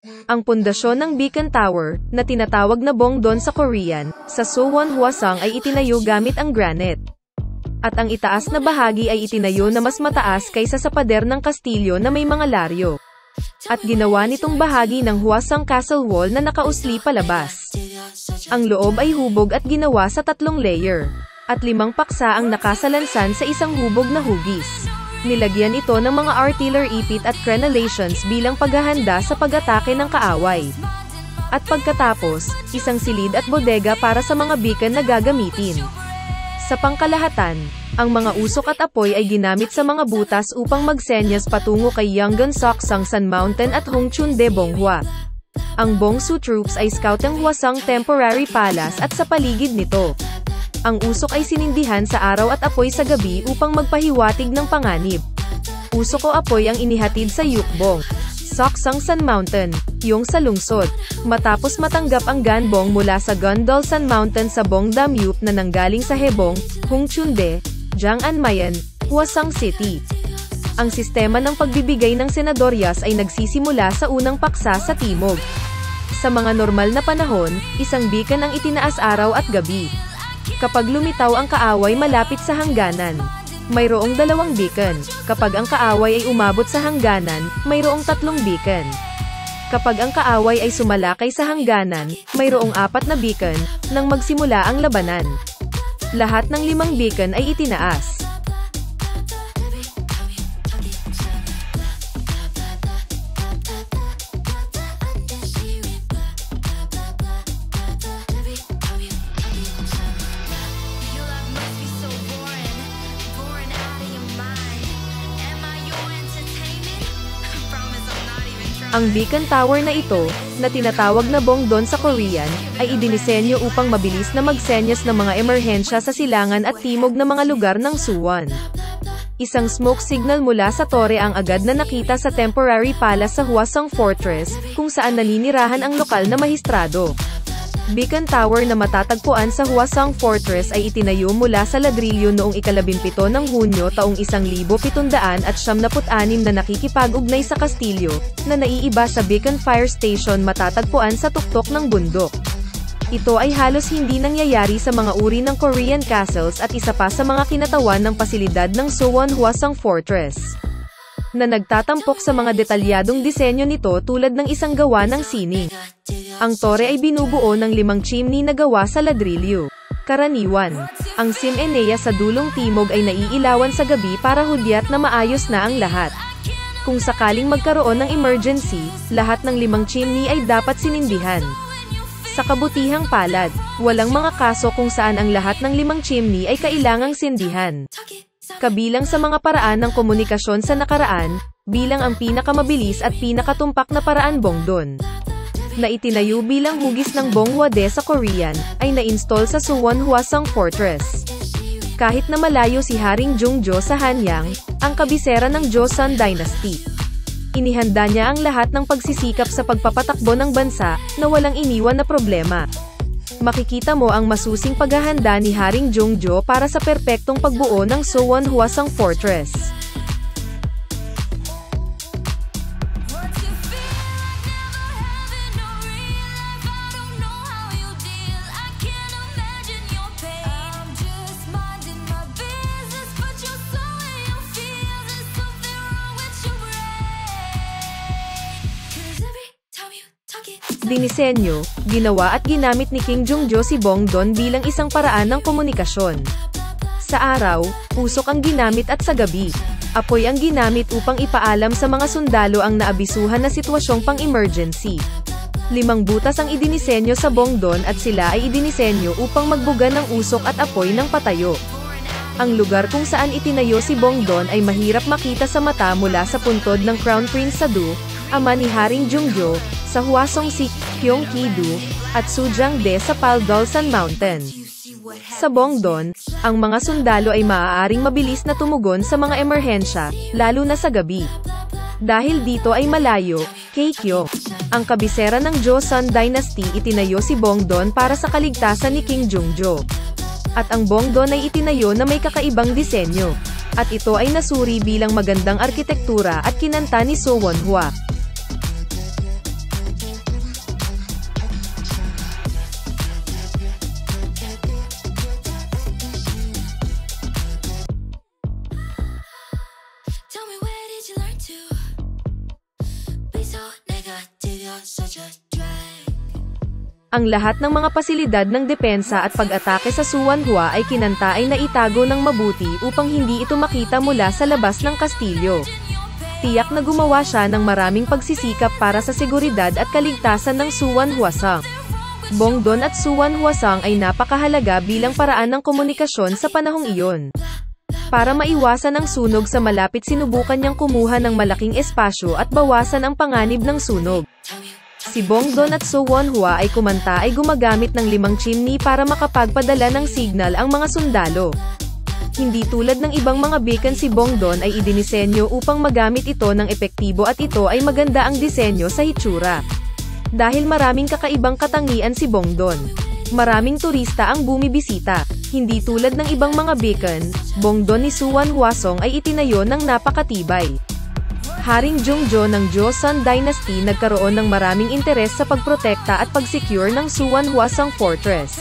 Ang pundasyon ng Beacon Tower, na tinatawag na Bongdon sa Korean, sa Suwon Hwasong ay itinayo gamit ang granite. At ang itaas na bahagi ay itinayo na mas mataas kaysa sa pader ng kastilyo na may mga laryo. At ginawa nitong bahagi ng Hwasong Castle Wall na nakausli palabas. Ang loob ay hubog at ginawa sa 3 layer. At 5 paksa ang nakasalansan sa isang hubog na hugis. Nilagyan ito ng mga artillery pit at crenellations bilang paghahanda sa pag-atake ng kaaway. At pagkatapos, isang silid at bodega para sa mga beacon na gagamitin. Sa pangkalahatan, ang mga usok at apoy ay ginamit sa mga butas upang magsenyas patungo kay Yanggan Seokseong Sun Mountain at Hongchundae Bonghwa. Ang Bongsu troops ay scout ng Hwasong Temporary Palace at sa paligid nito. Ang usok ay sinindihan sa araw at apoy sa gabi upang magpahiwatig ng panganib. Usok o apoy ang inihatid sa Yukbong Seokseong Sun Mountain, yung sa lungsod. Matapos matanggap ang ganbong mula sa Gundol Sun Mountain sa Bongdam-yup na nanggaling sa Hebong, Hongchundae, Jang'anmayan, Hwasong City. Ang sistema ng pagbibigay ng senadoryas ay nagsisimula sa unang paksa sa timog. Sa mga normal na panahon, isang beacon ang itinaas araw at gabi. Kapag lumitaw ang kaaway malapit sa hangganan, mayroong 2 beacon. Kapag ang kaaway ay umabot sa hangganan, mayroong 3 beacon. Kapag ang kaaway ay sumalakay sa hangganan, mayroong 4 na beacon, nang magsimula ang labanan. Lahat ng 5 beacon ay itinaas. Ang Beacon Tower na ito, na tinatawag na Bongdon sa Korean, ay idinisenyo upang mabilis na magsenyas ng mga emerhensya sa silangan at timog na mga lugar ng Suwon. Isang smoke signal mula sa tore ang agad na nakita sa temporary palace sa Hwasong Fortress, kung saan naninirahan ang lokal na mahistrado. Beacon Tower na matatagpuan sa Hwasong Fortress ay itinayo mula sa ladrilyo noong ika-17 ng Hunyo taong 1776 na nakikipag-ugnay sa kastilyo, na naiiba sa Beacon Fire Station matatagpuan sa tuktok ng bundok. Ito ay halos hindi nangyayari sa mga uri ng Korean castles at isa pa sa mga kinatawan ng pasilidad ng Suwon Hwasong Fortress, na nagtatampok sa mga detalyadong disenyo nito tulad ng isang gawa ng sining. Ang tore ay binubuo ng 5 chimney na gawa sa ladrilyo. Karaniwan, ang chimenea sa dulong timog ay naiilawan sa gabi para hudyat na maayos na ang lahat. Kung sakaling magkaroon ng emergency, lahat ng 5 chimney ay dapat sinindihan. Sa kabutihang palad, walang mga kaso kung saan ang lahat ng 5 chimney ay kailangang sindihan. Kabilang sa mga paraan ng komunikasyon sa nakaraan, bilang ang pinakamabilis at pinakatumpak na paraan Bongdon, na itinayo bilang hugis ng Bonghwadae sa Korean, ay na-install sa Suwon Hwasong Fortress. Kahit na malayo si Haring Jungjo sa Hanyang, ang kabisera ng Joseon Dynasty, inihanda niya ang lahat ng pagsisikap sa pagpapatakbo ng bansa, na walang iniwan na problema. Makikita mo ang masusing paghahanda ni Haring Jungjo para sa perpektong pagbuo ng Suwon Hwasong Fortress. Dinisenyo, ginawa at ginamit ni King Jungjo si Bongdon bilang isang paraan ng komunikasyon. Sa araw, usok ang ginamit at sa gabi, apoy ang ginamit upang ipaalam sa mga sundalo ang naabisuhan na sitwasyong pang-emergency. 5 butas ang idinisenyo sa Bongdon at sila ay idinisenyo upang magbuga ng usok at apoy ng patayo. Ang lugar kung saan itinayo si Bongdon ay mahirap makita sa mata mula sa puntod ng Crown Prince Sadu, ama ni Haring Jungjo, sa Hwasong-si, Gyeonggi-do, at Sujangdae sa Paldolsan Mountain. Sa Bongdon, ang mga sundalo ay maaaring mabilis na tumugon sa mga emerhensya, lalo na sa gabi. Dahil dito ay malayo, Keikyo, ang kabisera ng Joseon Dynasty, itinayo si Bongdon para sa kaligtasan ni King Jungjo. At ang Bongdon ay itinayo na may kakaibang disenyo. At ito ay nasuri bilang magandang arkitektura at kinanta ni So Won-hwa. Tell me where did you learn to be so negative, you're such a drag. Ang lahat ng mga pasilidad ng depensa at pag-atake sa Suwanhua ay kinanta ay naitago ng mabuti upang hindi ito makita mula sa labas ng kastilyo. Tiyak na gumawa siya ng maraming pagsisikap para sa seguridad at kaligtasan ng Suwanhwasang. Bongdon at Suwanhwasang ay napakahalaga bilang paraan ng komunikasyon sa panahong iyon. Para maiwasan ang sunog sa malapit, sinubukan niyang kumuha ng malaking espasyo at bawasan ang panganib ng sunog. Si Bongdon at Suwanhua ay kumanta ay gumagamit ng 5 chimney para makapagpadala ng signal ang mga sundalo. Hindi tulad ng ibang mga beacon, si Bongdon ay idinisenyo upang magamit ito ng epektibo at ito ay maganda ang disenyo sa hitsura. Dahil maraming kakaibang katangian si Bongdon, maraming turista ang bumibisita. Hindi tulad ng ibang mga beacon, Bongdon ni Suwanhwasong ay itinayo ng napakatibay. Haring Jongjo ng Joseon Dynasty nagkaroon ng maraming interes sa pagprotekta at pagsecure ng Suwanhwasong Fortress.